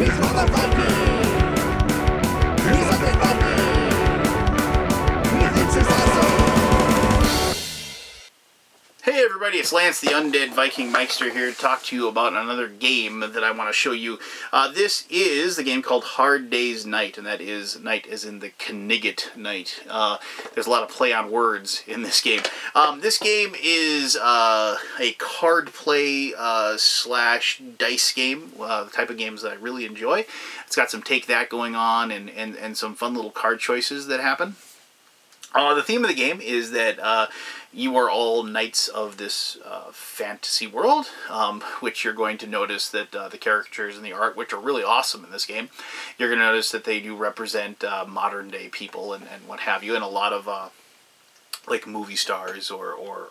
Hey everybody, it's Lance the Undead Viking Meister here to talk to you about another game that I want to show you. This is the game called Hard Day's Night, and that is night as in the Knigget night. There's a lot of play on words in this game. This game is a card play slash dice game, the type of games that I really enjoy. It's got some take that going on and some fun little card choices that happen. The theme of the game is that you are all knights of this fantasy world, which you're going to notice that the characters and the art, which are really awesome in this game, you're going to notice that they do represent modern day people and what have you, and a lot of like movie stars or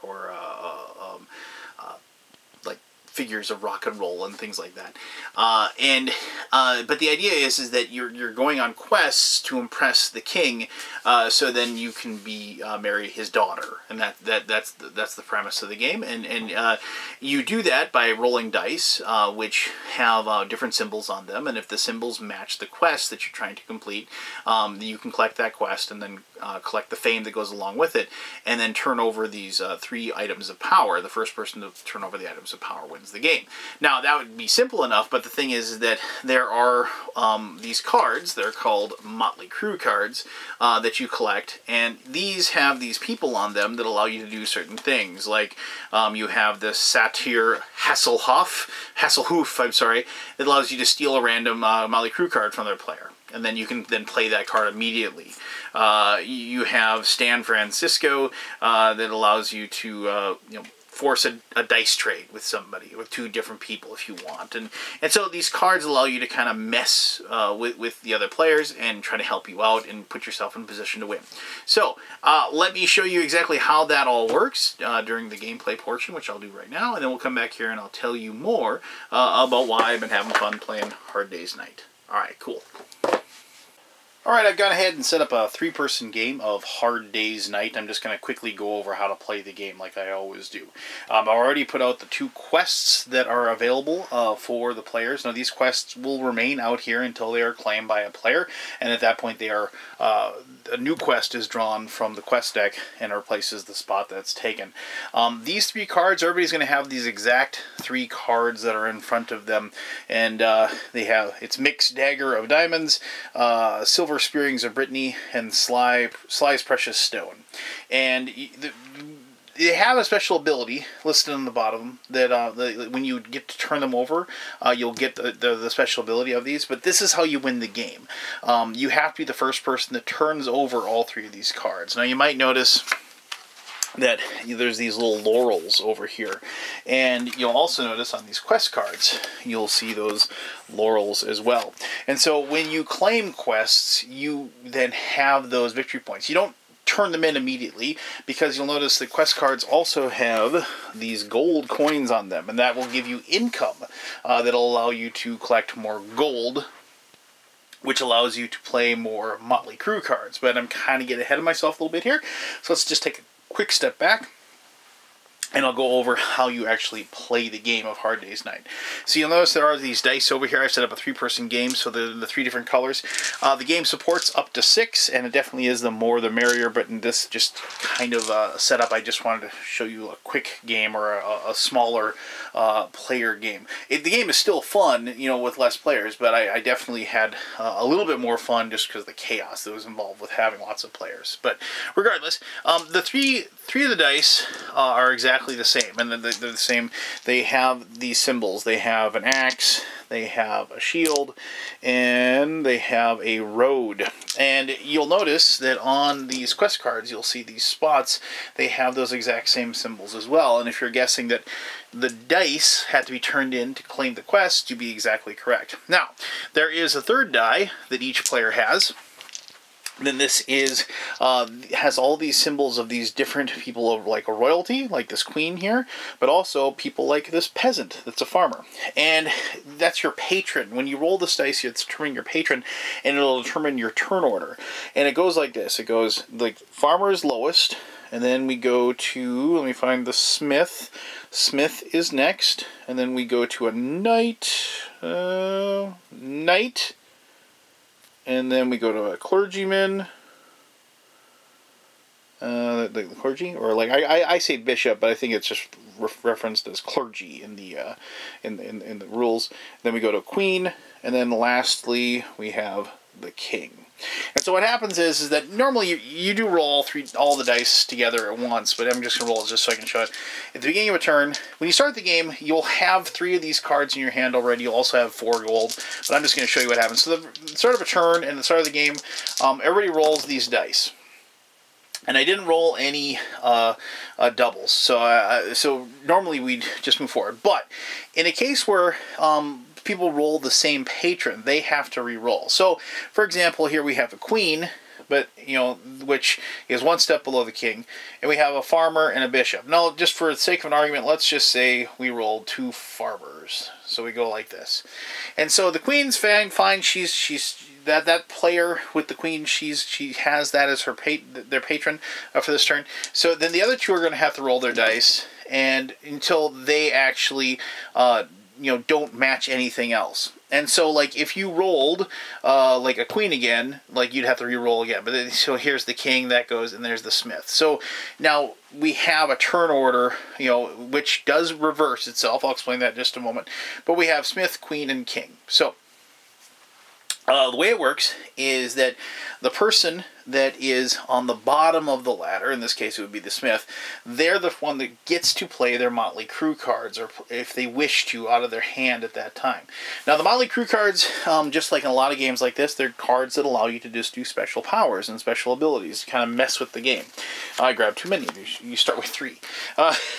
like figures of rock and roll and things like that. But the idea is that you're going on quests to impress the king, so then you can marry his daughter, and that's the premise of the game. And you do that by rolling dice, which have different symbols on them, and if the symbols match the quest that you're trying to complete, you can collect that quest and then collect the fame that goes along with it, and then turn over these 3 items of power. The first person to turn over the items of power wins the game. Now, that would be simple enough, but the thing is that there are these cards that are called Motley Crue cards that you collect, and these have these people on them that allow you to do certain things. Like you have the Satyr Hasselhoof, I'm sorry, that allows you to steal a random Motley Crue card from their player, and then you can play that card immediately. You have Stan Francisco that allows you to force a dice trade with somebody, with 2 different people if you want. And so these cards allow you to kind of mess with the other players and try to help you out and put yourself in a position to win. So let me show you exactly how that all works during the gameplay portion, which I'll do right now, and then we'll come back here and I'll tell you more about why I've been having fun playing Hard Day's Night. Alright, cool. Alright, I've gone ahead and set up a 3-person game of Hard Day's Night. I'm just going to quickly go over how to play the game like I always do. I've already put out the 2 quests that are available for the players. Now, these quests will remain out here until they are claimed by a player, and at that point they are a new quest is drawn from the quest deck and replaces the spot that's taken. These 3 cards, everybody's going to have these exact 3 cards that are in front of them, and it's Mick's Dagger of Diamonds, Silver Spearings of Brittany, and Sly's Precious Stone. And they have a special ability listed on the bottom that when you get to turn them over, you'll get the special ability of these. But this is how you win the game. You have to be the first person that turns over all 3 of these cards. Now, you might notice that there's these little laurels over here, and you'll also notice on these quest cards you'll see those laurels as well. And so when you claim quests, you then have those victory points. You don't turn them in immediately, because you'll notice the quest cards also have these gold coins on them, and that will give you income that'll allow you to collect more gold, which allows you to play more Motley Crue cards. But I'm kind of getting ahead of myself a little bit here, so let's just take a quick step back, and I'll go over how you actually play the game of Hard Day's Night. So you'll notice there are these dice over here. I've set up a 3-person game, so they're the 3 different colors. The game supports up to 6, and it definitely is the more the merrier, but in this just kind of setup, I just wanted to show you a quick game, or a smaller player game. The game is still fun, with less players, but I definitely had a little bit more fun just because of the chaos that was involved with having lots of players. But regardless, the three of the dice are exactly the same, and they're the same. They have these symbols. They have an axe, they have a shield, and they have a road. And you'll notice that on these quest cards, you'll see these spots. They have those exact same symbols as well. And if you're guessing that the dice had to be turned in to claim the quest, you'd be exactly correct. Now, there is a 3rd die that each player has. Then this has all these symbols of these different people of like a royalty, like this queen here, but also people like this peasant that's a farmer. And that's your patron. When you roll this dice, it's determining your patron, and it'll determine your turn order. And it goes like this. It goes like farmer is lowest, and then we go to, let me find the smith. Smith is next, and then we go to a knight. knight, and then we go to a clergyman. The clergy, or like I say bishop, but I think it's just referenced as clergy in the in the rules. Then we go to queen, and then lastly we have the king. And so what happens is that normally you do roll all the dice together at once, but I'm just going to roll it just so I can show it. At the beginning of a turn, when you start the game, you'll have 3 of these cards in your hand already. You'll also have 4 gold, but I'm just going to show you what happens. So the start of a turn and the start of the game, everybody rolls these dice. And I didn't roll any doubles, so normally we'd just move forward. But in a case where people roll the same patron, they have to re-roll. So, for example, here we have a queen, but which is 1 step below the king, and we have a farmer and a bishop. Now, just for the sake of an argument, let's just say we rolled 2 farmers. So we go like this, and so the queen's fine. She's that player with the queen. She has that as her their patron for this turn. So then the other 2 are going to have to roll their dice, and until they actually don't match anything else. And so, like, if you rolled like a queen again, like, you'd have to re-roll again. But then, so here's the king, that goes, and there's the smith. So now we have a turn order, which does reverse itself. I'll explain that in just a moment. But we have smith, queen, and king. So the way it works is that the person that is on the bottom of the ladder, in this case it would be the smith, they're the one that gets to play their Motley Crue cards, or if they wish to, out of their hand at that time. Now the Motley Crue cards, just like in a lot of games like this, they're cards that allow you to just do special powers and special abilities, kind of mess with the game. I grabbed too many. You start with 3.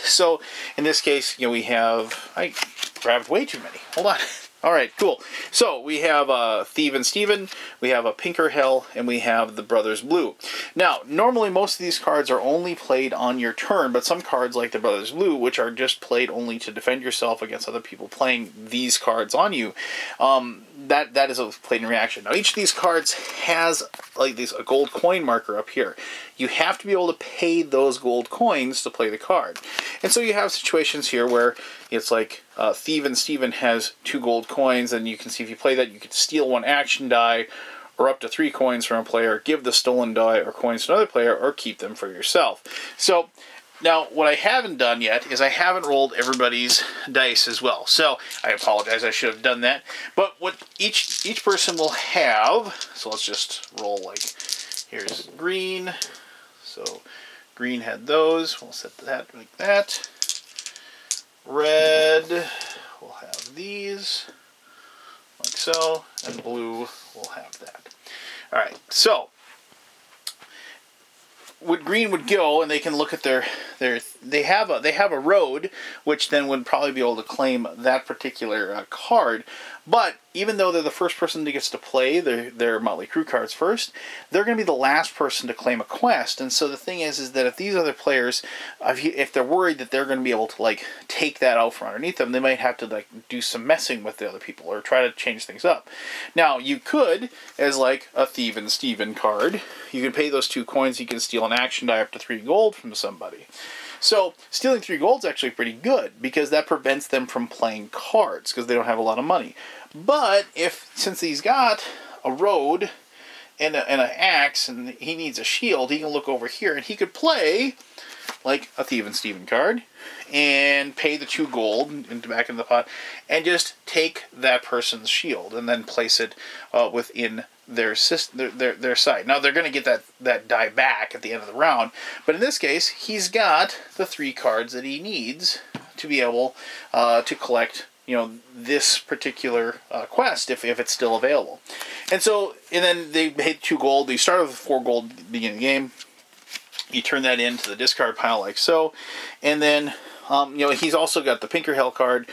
So in this case, I grabbed way too many. Hold on. All right, cool. So we have Thief and Stephen, we have a Pinker Hell, and we have the Brothers Blue. Now, normally most of these cards are only played on your turn, but some cards like the Brothers Blue, which are just played only to defend yourself against other people playing these cards on you, that is played in reaction. Now, each of these cards has like a gold coin marker up here. You have to be able to pay those gold coins to play the card. And so you have situations here where it's like Thief and Stephen has 2 gold coins, and you can see if you play that, you can steal 1 action die, or up to 3 coins from a player, give the stolen die or coins to another player, or keep them for yourself. So now, what I haven't done yet is I haven't rolled everybody's dice as well. So I apologize, I should have done that. But what each person will have, so let's just roll, like, here's green. So green had those. We'll set that like that. Red, we'll have these, like so. And blue, we'll have that. All right, so what green would go, and they can look at they have a road, which then would probably be able to claim that particular card. But even though they're the first person that gets to play their Motley Crue cards first, they're going to be the last person to claim a quest. And so the thing is that if these other players, if they're worried that they're going to be able to like take that out from underneath them, they might have to like do some messing with the other people or try to change things up. Now you could, as like a Thief and Stephen card, you can pay those 2 coins. You can steal an action die up to 3 gold from somebody. So stealing 3 gold is actually pretty good because that prevents them from playing cards because they don't have a lot of money. But since he's got a road and an axe and he needs a shield, he can look over here and he could play like a Thief and Stephen card and pay the 2 gold back in the pot and just take that person's shield and then place it within their side. Now they're going to get that die back at the end of the round, but in this case he's got the 3 cards that he needs to be able to collect this particular quest if it's still available. And then they paid 2 gold. They started with 4 gold at the beginning of the game. You turn that into the discard pile like so, and then he's also got the Pinker Hell card,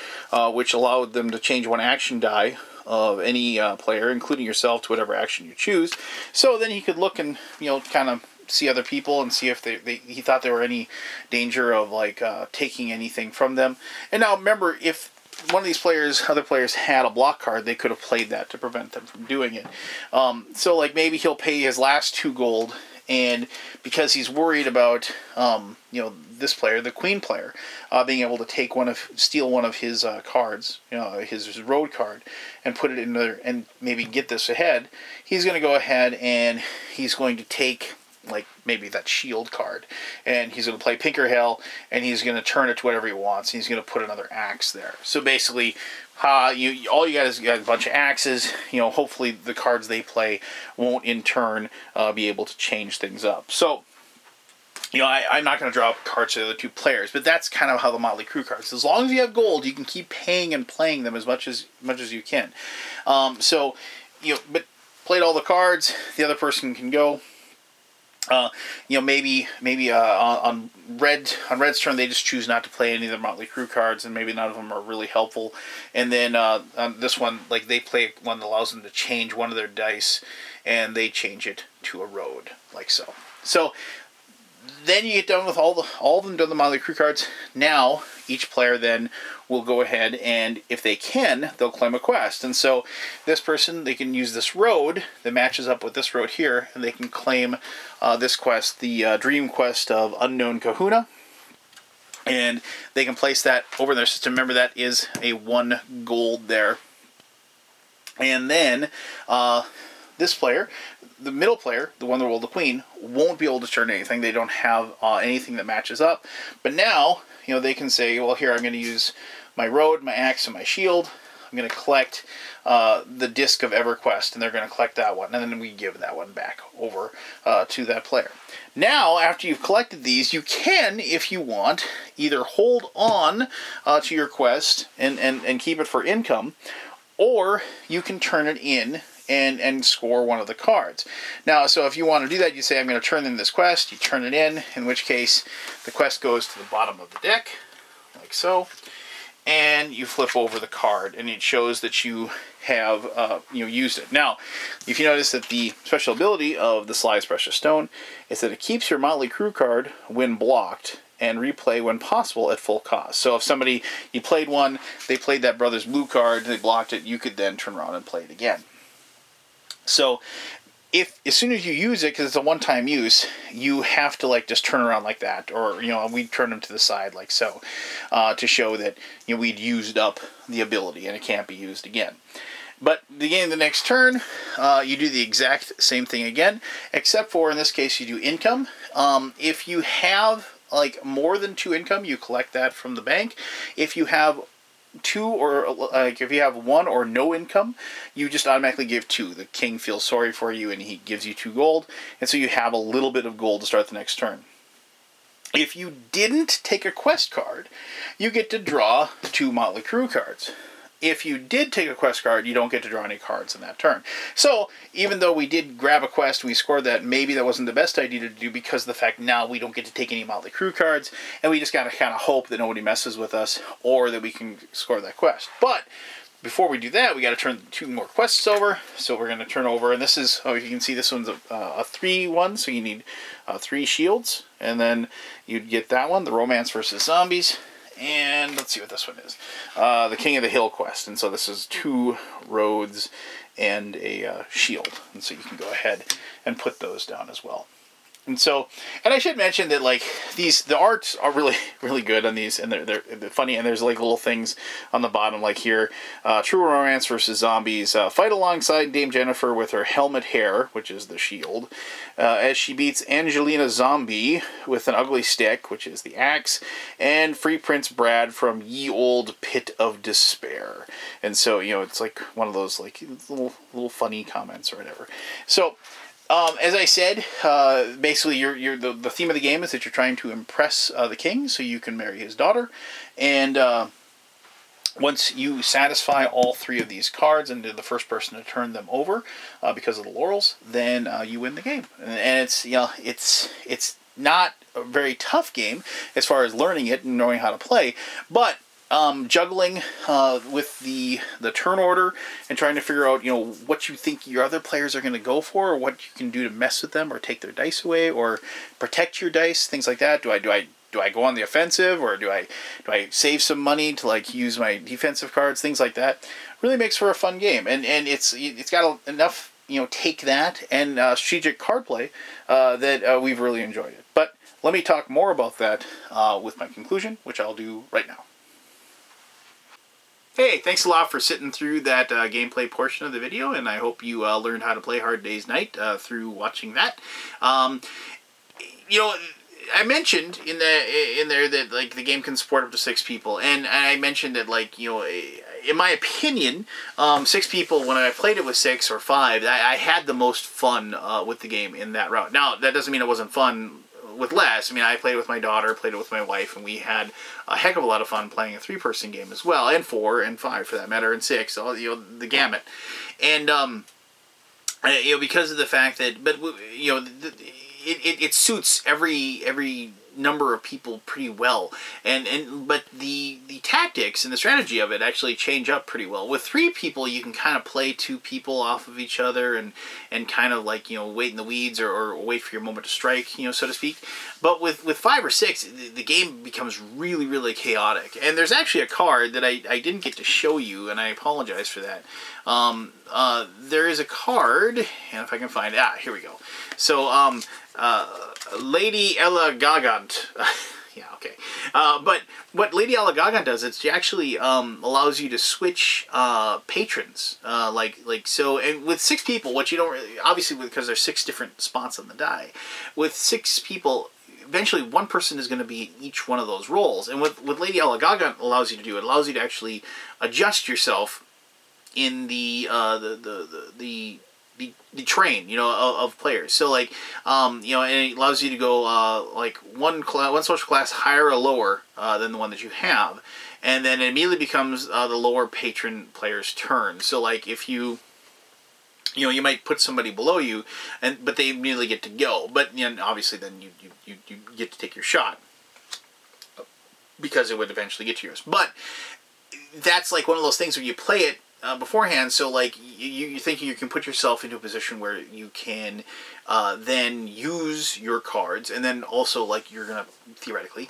which allowed them to change 1 action die of any player, including yourself, to whatever action you choose. So then he could look and kind of see other people and see if he thought there were any danger of like taking anything from them. And now remember, if one of these other players had a block card, they could have played that to prevent them from doing it. So like maybe he'll pay his last 2 gold and because he's worried about this player, the queen player, being able to steal one of his cards, his road card, and put it in there and maybe get this ahead, he's going to go ahead and he's going to take like maybe that shield card, and he's going to play Pinkerhell, and he's going to turn it to whatever he wants, and he's going to put another axe there. So basically, all you got is a bunch of axes. Hopefully the cards they play won't in turn be able to change things up. So, I'm not going to draw up cards to the other two players, but that's kind of how the Motley Crue cards. As long as you have gold, you can keep paying and playing them as much as you can. But played all the cards. The other person can go. Maybe on Red's turn they just choose not to play any of the Motley Crue cards, and maybe none of them are really helpful. And then on this one, like they play one that allows them to change one of their dice, and they change it to a road, like so. So then you get done with all of them done the Motley Crue cards. Now each player then will go ahead, and if they can, they'll claim a quest. And so this person, they can use this road that matches up with this road here, and they can claim this quest, the Dream Quest of Unknown Kahuna. And they can place that over in their system. Remember, that is a 1 gold there. And then this player, the middle player, the one that rolled the queen, won't be able to turn anything. They don't have anything that matches up. But now, they can say, well, here, I'm going to use my road, my axe, and my shield. I'm going to collect the Disc of EverQuest, and they're going to collect that one. And then we give that one back over to that player. Now, after you've collected these, you can, if you want, either hold on to your quest and keep it for income, or you can turn it in and score one of the cards. Now, so if you want to do that, you say, I'm going to turn in this quest. You turn it in which case the quest goes to the bottom of the deck, like so. And you flip over the card, and it shows that you have used it. Now, if you notice that the special ability of the Sly's Precious Stone is that it keeps your Motley Crue card when blocked and replay when possible at full cost. So if you played one, they played that Brothers Blue card, they blocked it, you could then turn around and play it again. So as soon as you use it, because it's a one-time use, you have to just turn around like that, or we turn them to the side like so, to show that we'd used up the ability and it can't be used again. But beginning the next turn, you do the exact same thing again, except for in this case you do income. If you have more than 2 income, you collect that from the bank. If you have 2 or if you have 1 or no income, you just automatically give 2. The king feels sorry for you and he gives you 2 gold, and so you have a little bit of gold to start the next turn. If you didn't take a quest card, you get to draw 2 Motley Crue cards. If you did take a quest card, you don't get to draw any cards in that turn. So, even though we did grab a quest and we scored that, maybe that wasn't the best idea to do because of the fact now we don't get to take any Motley Crue cards, and we just got to kind of hope that nobody messes with us or that we can score that quest. But before we do that, we got to turn 2 more quests over. So we're going to turn over, and this is, you can see this one's a 3-1, so you need 3 shields, and then you'd get that one, the Romance versus Zombies. And let's see what this one is. The King of the Hill quest. And so this is 2 roads and a shield. And so you can go ahead and put those down as well. And so, and I should mention that the arts are really, really good on these, and they're funny, and there's little things on the bottom here, True Romance versus Zombies, fight alongside Dame Jennifer with her helmet hair, which is the shield, as she beats Angelina Zombie with an ugly stick, which is the axe, and free Prince Brad from Ye Old Pit of Despair. And so, it's one of those little funny comments or whatever. So, as I said, basically the theme of the game is that you're trying to impress the king so you can marry his daughter. And once you satisfy all 3 of these cards and you're the first person to turn them over because of the laurels, then you win the game. And it's not a very tough game as far as learning it and knowing how to play, but juggling with the turn order and trying to figure out what you think your other players are going to go for, or what you can do to mess with them or take their dice away or protect your dice, things like that. Do I go on the offensive, or do I save some money to use my defensive cards, things like that. Really makes for a fun game, and it's got enough take that and strategic card play, that we've really enjoyed it. But let me talk more about that with my conclusion, which I'll do right now. Hey, thanks a lot for sitting through that gameplay portion of the video, and I hope you learned how to play Hard Day's Night through watching that. I mentioned in there that like the game can support up to 6 people, and I mentioned that like in my opinion, 6 people, when I played it with 6 or 5, I had the most fun with the game in that route. Now that doesn't mean it wasn't fun with less. I mean, I played with my daughter, played it with my wife, and we had a heck of a lot of fun playing a 3-person game as well, and 4 and 5 for that matter, and 6, all the gamut. And because of the fact that, but it suits every number of people pretty well, but the tactics and the strategy of it actually change up pretty well. With 3 people, you can kind of play 2 people off of each other and kind of like wait in the weeds or wait for your moment to strike, so to speak. But with 5 or 6, the game becomes really, really chaotic. And there's actually a card that I didn't get to show you, and I apologize for that. There is a card, and if I can find it, here we go. So Lady Ella Gagant. Yeah, okay. But what Lady Ella Gagant does, it actually allows you to switch patrons. So, and with 6 people, what you don't really, obviously because there's 6 different spots on the die, with 6 people, eventually one person is going to be each one of those roles. And what Lady Ella Gagant allows you to do, it allows you to actually adjust yourself in the train, of players. So like, and it allows you to go like one social class higher or lower than the one that you have, and then it immediately becomes the lower patron player's turn. So like if you might put somebody below you, but they immediately get to go. But obviously then you get to take your shot because it would eventually get to yours. But that's like one of those things where you play it beforehand, so like you thinking you can put yourself into a position where you can then use your cards, and then also like you're gonna theoretically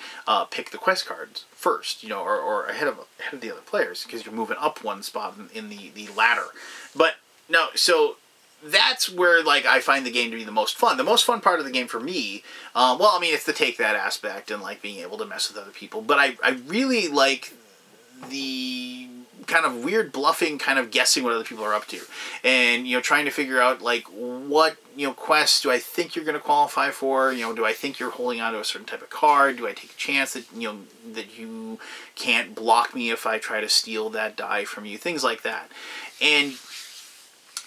pick the quest cards first, or ahead of the other players, because you're moving up one spot in the ladder. But no, so that's where like I find the game to be the most fun. The most fun part of the game for me, well, I mean, it's the take that aspect and like being able to mess with other people. But I really like the kind of weird bluffing, kind of guessing what other people are up to, and trying to figure out like what quests do I think you're going to qualify for. Do I think you're holding on to a certain type of card? Do I take a chance that that you can't block me if I try to steal that die from you? Things like that. And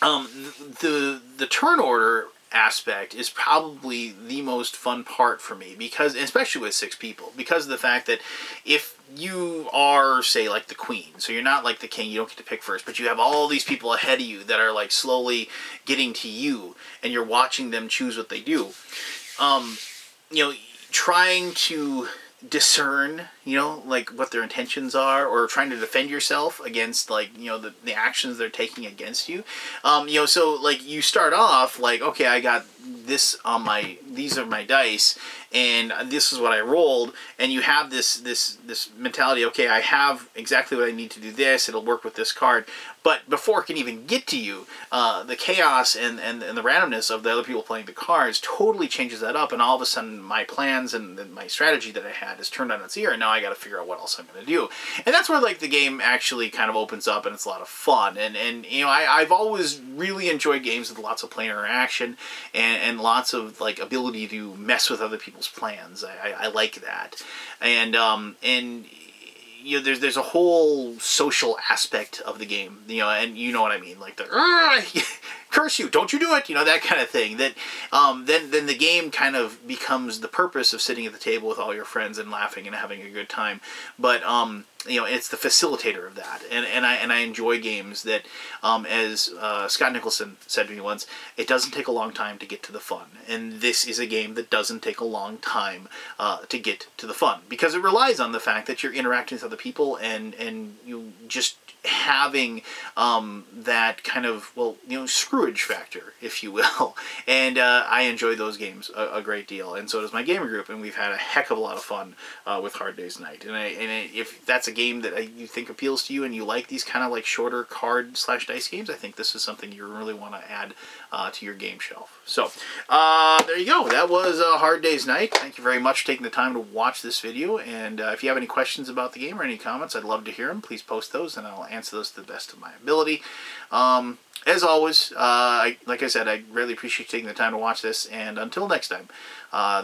the turn order aspect is probably the most fun part for me, because especially with 6 people, because of the fact that if you are, say, like the queen, so you're not like the king, you don't get to pick first, but you have all these people ahead of you that are like slowly getting to you, and you're watching them choose what they do. Trying to discern, like what their intentions are, or trying to defend yourself against like, the actions they're taking against you. So like you start off like, okay, I got this on these are my dice, and this is what I rolled, and you have this mentality, okay, I have exactly what I need to do this, it'll work with this card. But before it can even get to you, the chaos and the randomness of the other people playing the cards totally changes that up, and all of a sudden my plans and my strategy that I had is turned on its ear, and now I got to figure out what else I'm going to do. And that's where like the game actually kind of opens up, and it's a lot of fun. And I've always really enjoyed games with lots of player interaction and lots of like ability to mess with other people's plans. I like that. And there's a whole social aspect of the game, and you know what I mean, like the curse you, don't you do it, that kind of thing. That then the game kind of becomes the purpose of sitting at the table with all your friends and laughing and having a good time. But it's the facilitator of that, and I enjoy games that, as Scott Nicholson said to me once, it doesn't take a long time to get to the fun, and this is a game that doesn't take a long time to get to the fun, because it relies on the fact that you're interacting with other people and you just having that kind of, Scrooge factor, if you will. And I enjoy those games a great deal, and so does my gaming group, and we've had a heck of a lot of fun with Hard Day's Night. And if that's a game that you think appeals to you and you like these kind of like shorter card/dice games, I think this is something you really want to add to your game shelf. So there you go. That was Hard Day's Night. Thank you very much for taking the time to watch this video. And if you have any questions about the game or any comments, I'd love to hear them. Please post those and I'll answer those to the best of my ability. As always, like I said, I really appreciate you taking the time to watch this. And until next time,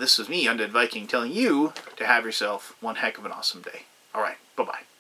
this was me, Undead Viking, telling you to have yourself one heck of an awesome day. All right, bye-bye.